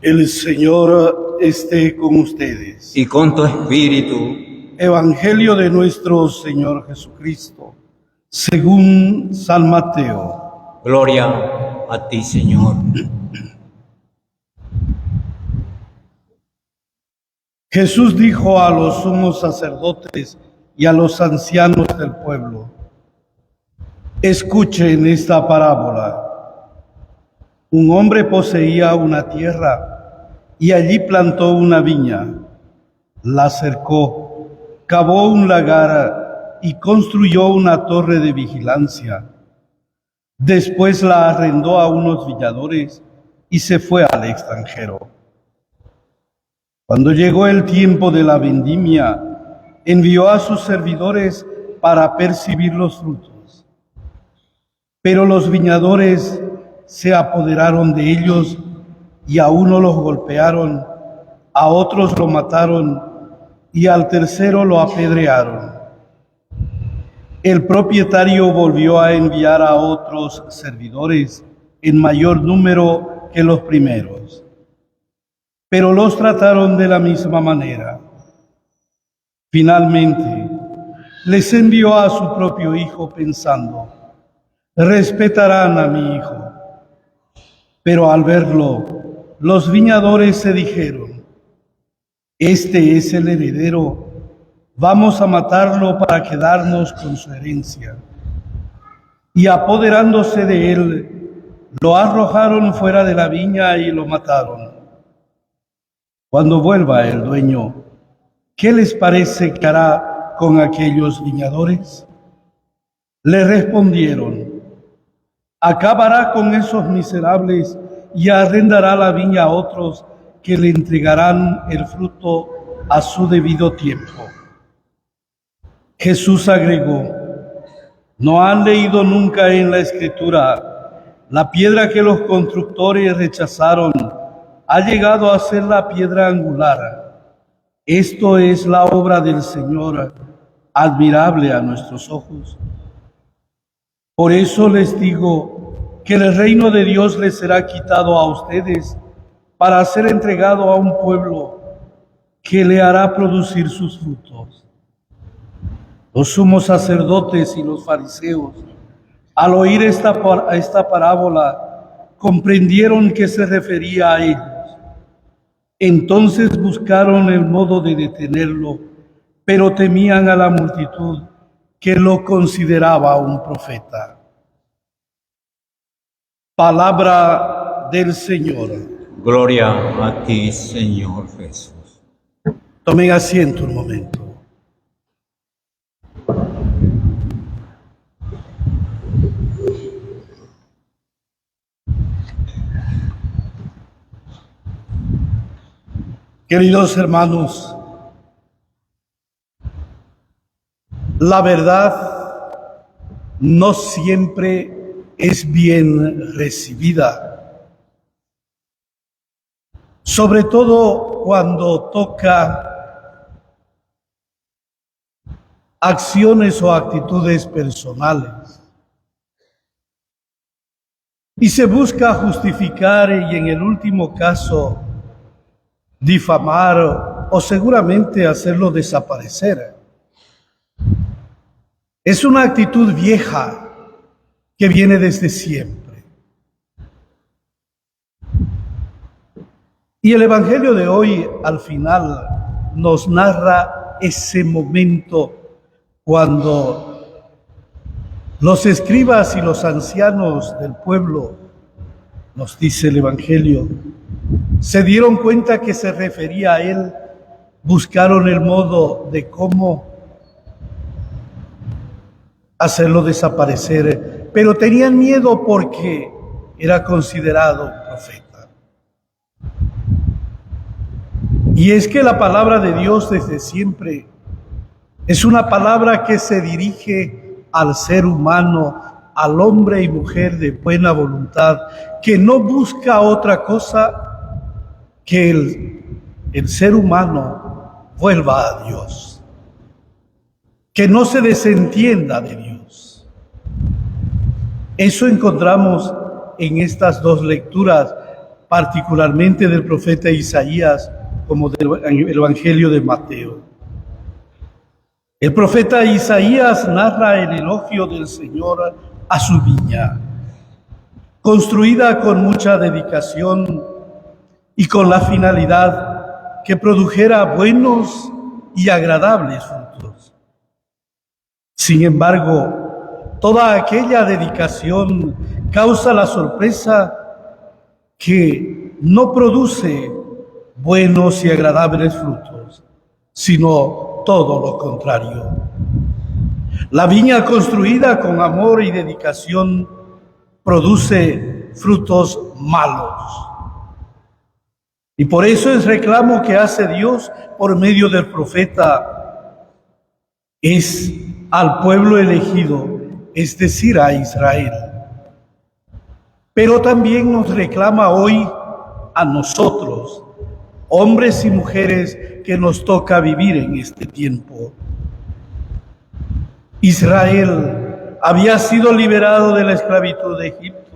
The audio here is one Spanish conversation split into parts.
El Señor esté con ustedes. Y con tu espíritu. Evangelio de nuestro Señor Jesucristo, según San Mateo. Gloria a ti, Señor. Jesús dijo a los sumos sacerdotes y a los ancianos del pueblo: escuchen esta parábola. Un hombre poseía una tierra y allí plantó una viña, la cercó, cavó un lagar y construyó una torre de vigilancia. Después la arrendó a unos viñadores y se fue al extranjero. Cuando llegó el tiempo de la vendimia, envió a sus servidores para percibir los frutos. Pero los viñadores se apoderaron de ellos y a uno los golpearon, a otros lo mataron y al tercero lo apedrearon. El propietario volvió a enviar a otros servidores en mayor número que los primeros, pero los trataron de la misma manera. Finalmente, les envió a su propio hijo pensando: respetarán a mi hijo. Pero al verlo, los viñadores se dijeron: este es el heredero, vamos a matarlo para quedarnos con su herencia. Y apoderándose de él, lo arrojaron fuera de la viña y lo mataron. Cuando vuelva el dueño, ¿qué les parece que hará con aquellos viñadores? Le respondieron: acabará con esos miserables y arrendará la viña a otros que le entregarán el fruto a su debido tiempo. Jesús agregó: ¿no han leído nunca en la Escritura: la piedra que los constructores rechazaron ha llegado a ser la piedra angular? Esto es la obra del Señor, admirable a nuestros ojos. Por eso les digo que el reino de Dios les será quitado a ustedes para ser entregado a un pueblo que le hará producir sus frutos. Los sumos sacerdotes y los fariseos, al oír esta parábola, comprendieron que se refería a ellos. Entonces buscaron el modo de detenerlo, pero temían a la multitud, que lo consideraba un profeta. Palabra del Señor. Gloria a ti, Señor Jesús. Tomen asiento un momento. Queridos hermanos, la verdad no siempre es bien recibida, sobre todo cuando toca acciones o actitudes personales. Y se busca justificar y en el último caso difamar o seguramente hacerlo desaparecer. Es una actitud vieja que viene desde siempre. Y el Evangelio de hoy al final nos narra ese momento cuando los escribas y los ancianos del pueblo, nos dice el Evangelio, se dieron cuenta que se refería a él, buscaron el modo de cómo hacerlo desaparecer, pero tenían miedo porque era considerado un profeta. Y es que la palabra de Dios desde siempre es una palabra que se dirige al ser humano, al hombre y mujer de buena voluntad, que no busca otra cosa que el ser humano vuelva a Dios, que no se desentienda de Dios. Eso encontramos en estas dos lecturas particularmente del profeta Isaías, como del Evangelio de Mateo. El profeta Isaías narra el elogio del Señor a su viña, construida con mucha dedicación y con la finalidad que produjera buenos y agradables frutos. Sin embargo, toda aquella dedicación causa la sorpresa que no produce buenos y agradables frutos, sino todo lo contrario. La viña construida con amor y dedicación produce frutos malos. Y por eso el reclamo que hace Dios por medio del profeta es al pueblo elegido, es decir, a Israel. Pero también nos reclama hoy a nosotros, hombres y mujeres que nos toca vivir en este tiempo. Israel había sido liberado de la esclavitud de Egipto.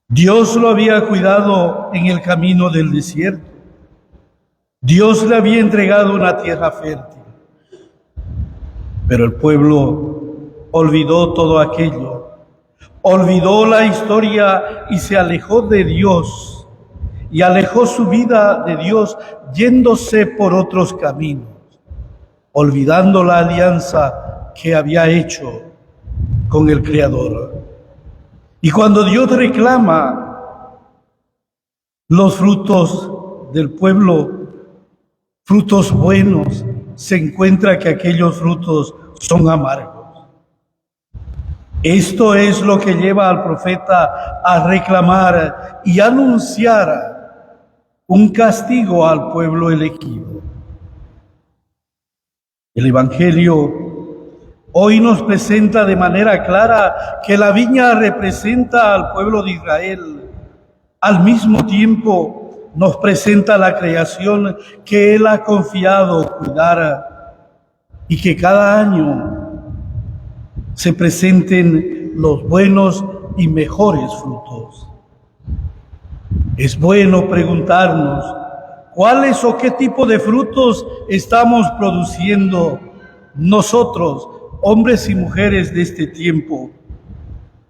Dios lo había cuidado en el camino del desierto. Dios le había entregado una tierra fértil. Pero el pueblo olvidó todo aquello. Olvidó la historia y se alejó de Dios. Y alejó su vida de Dios yéndose por otros caminos, olvidando la alianza que había hecho con el Creador. Y cuando Dios reclama los frutos del pueblo, frutos buenos, se encuentra que aquellos frutos son amargos. Esto es lo que lleva al profeta a reclamar y anunciar un castigo al pueblo elegido. El Evangelio hoy nos presenta de manera clara que la viña representa al pueblo de Israel. Al mismo tiempo nos presenta la creación que Él ha confiado cuidar y que cada año se presenten los buenos y mejores frutos. Es bueno preguntarnos cuáles o qué tipo de frutos estamos produciendo nosotros, hombres y mujeres de este tiempo,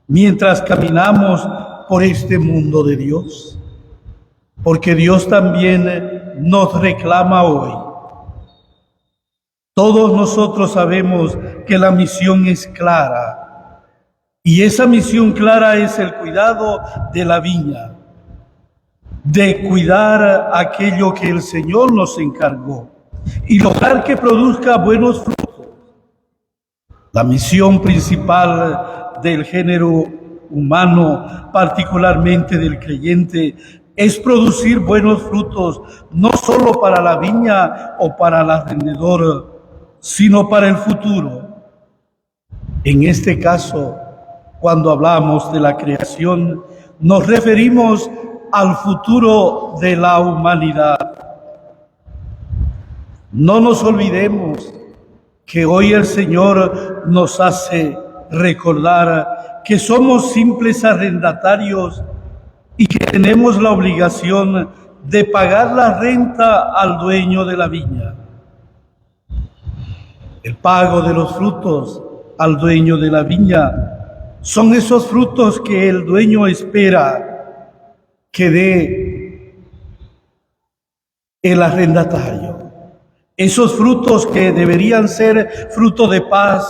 mientras caminamos por este mundo de Dios. Porque Dios también nos reclama hoy. Todos nosotros sabemos que la misión es clara, y esa misión clara es el cuidado de la viña, de cuidar aquello que el Señor nos encargó y lograr que produzca buenos frutos. La misión principal del género humano, particularmente del creyente, es producir buenos frutos, no solo para la viña o para el arrendador, sino para el futuro. En este caso, cuando hablamos de la creación, nos referimos al futuro de la humanidad. No nos olvidemos que hoy el Señor nos hace recordar que somos simples arrendatarios y que tenemos la obligación de pagar la renta al dueño de la viña. El pago de los frutos al dueño de la viña son esos frutos que el dueño espera que dé el arrendatario. Esos frutos que deberían ser frutos de paz,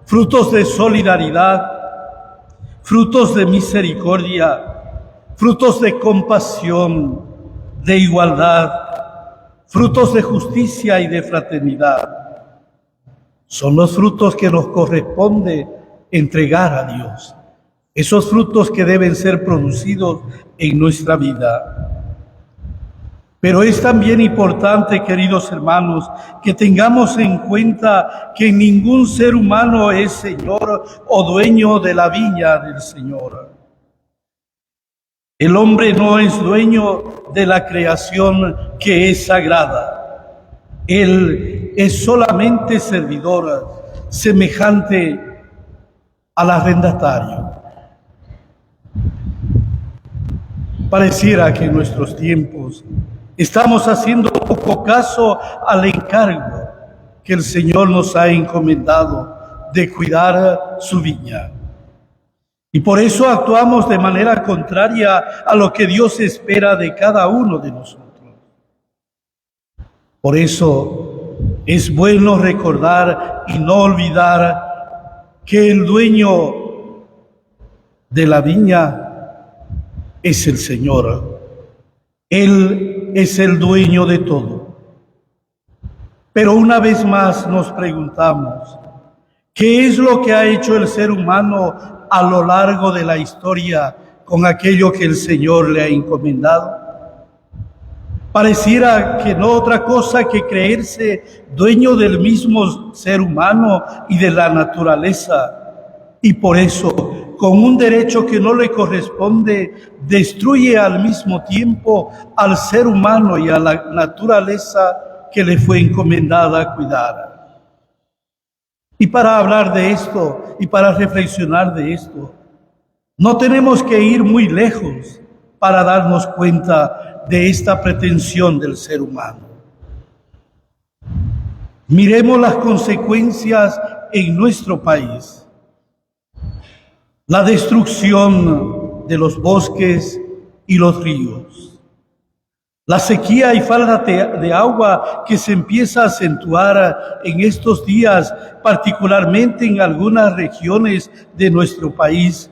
frutos de solidaridad, frutos de misericordia, frutos de compasión, de igualdad, frutos de justicia y de fraternidad. Son los frutos que nos corresponde entregar a Dios. Esos frutos que deben ser producidos en nuestra vida. Pero es también importante, queridos hermanos, que tengamos en cuenta que ningún ser humano es señor o dueño de la viña del Señor. El hombre no es dueño de la creación que es sagrada. Él es solamente servidor, semejante al arrendatario. Pareciera que en nuestros tiempos estamos haciendo poco caso al encargo que el Señor nos ha encomendado de cuidar su viña. Y por eso actuamos de manera contraria a lo que Dios espera de cada uno de nosotros. Por eso es bueno recordar y no olvidar que el dueño de la viña es el Señor. Él es el dueño de todo. Pero una vez más nos preguntamos, ¿qué es lo que ha hecho el ser humano a lo largo de la historia con aquello que el Señor le ha encomendado? Pareciera que no otra cosa que creerse dueño del mismo ser humano y de la naturaleza. Y por eso, con un derecho que no le corresponde, destruye al mismo tiempo al ser humano y a la naturaleza que le fue encomendada cuidar. Y para hablar de esto y para reflexionar de esto, no tenemos que ir muy lejos para darnos cuenta de esta pretensión del ser humano. Miremos las consecuencias en nuestro país. La destrucción de los bosques y los ríos. La sequía y falta de agua que se empieza a acentuar en estos días, particularmente en algunas regiones de nuestro país,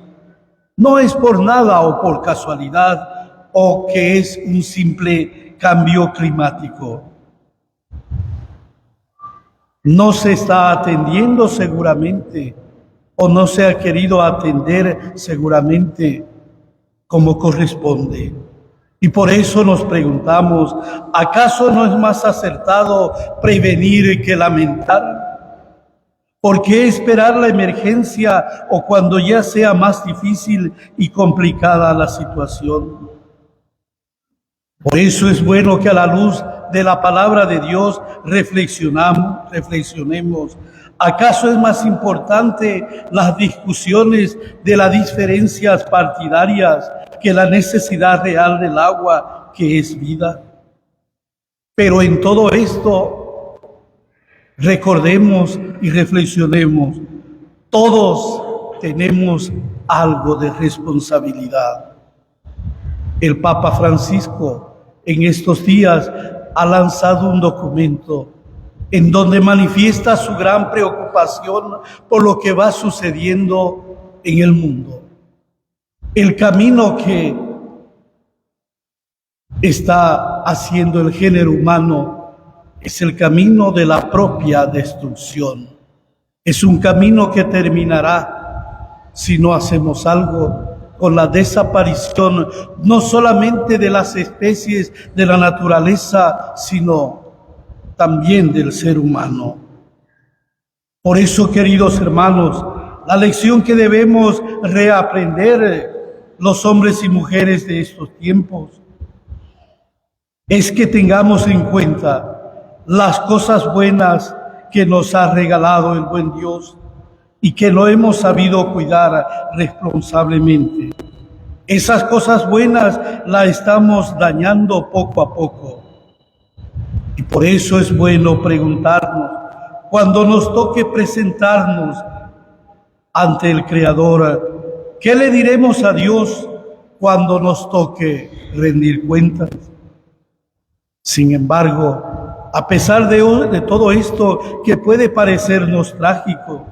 no es por nada o por casualidad o que es un simple cambio climático. No se está atendiendo seguramente o no se ha querido atender seguramente como corresponde. Y por eso nos preguntamos, ¿acaso no es más acertado prevenir que lamentar? ¿Por qué esperar la emergencia o cuando ya sea más difícil y complicada la situación? Por eso es bueno que a la luz de la palabra de Dios reflexionemos. ¿Acaso es más importante las discusiones de las diferencias partidarias que la necesidad real del agua, que es vida? Pero en todo esto, recordemos y reflexionemos, todos tenemos algo de responsabilidad. El Papa Francisco en estos días ha lanzado un documento en donde manifiesta su gran preocupación por lo que va sucediendo en el mundo. El camino que está haciendo el género humano es el camino de la propia destrucción. Es un camino que terminará, si no hacemos algo, con la desaparición no solamente de las especies de la naturaleza, sino también del ser humano. Por eso, queridos hermanos, la lección que debemos reaprender los hombres y mujeres de estos tiempos es que tengamos en cuenta las cosas buenas que nos ha regalado el buen Dios y que no hemos sabido cuidar responsablemente. Esas cosas buenas las estamos dañando poco a poco. Y por eso es bueno preguntarnos, cuando nos toque presentarnos ante el Creador, ¿qué le diremos a Dios cuando nos toque rendir cuentas? Sin embargo, a pesar de todo esto que puede parecernos trágico,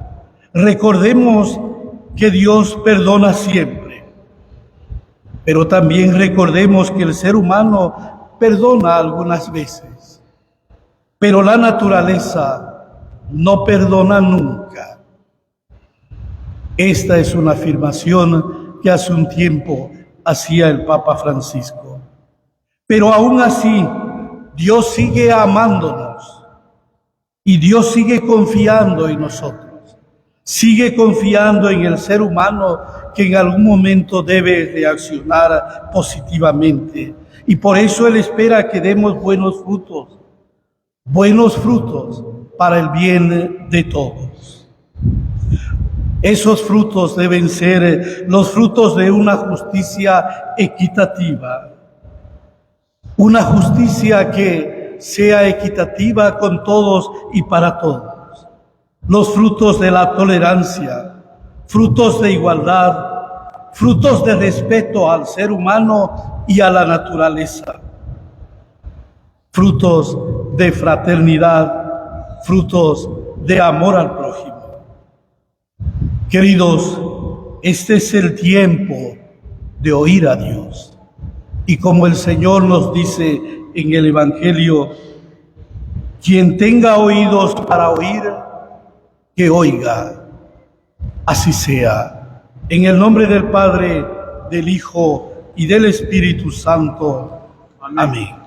recordemos que Dios perdona siempre, pero también recordemos que el ser humano perdona algunas veces, pero la naturaleza no perdona nunca. Esta es una afirmación que hace un tiempo hacía el Papa Francisco. Pero aún así, Dios sigue amándonos y Dios sigue confiando en nosotros. Sigue confiando en el ser humano que en algún momento debe reaccionar positivamente. Y por eso Él espera que demos buenos frutos para el bien de todos. Esos frutos deben ser los frutos de una justicia equitativa. Una justicia que sea equitativa con todos y para todos. Los frutos de la tolerancia, frutos de igualdad, frutos de respeto al ser humano y a la naturaleza. Frutos de fraternidad, frutos de amor al prójimo. Queridos, este es el tiempo de oír a Dios. Y como el Señor nos dice en el Evangelio, quien tenga oídos para oír, que oiga. Así sea. En el nombre del Padre, del Hijo y del Espíritu Santo. Amén.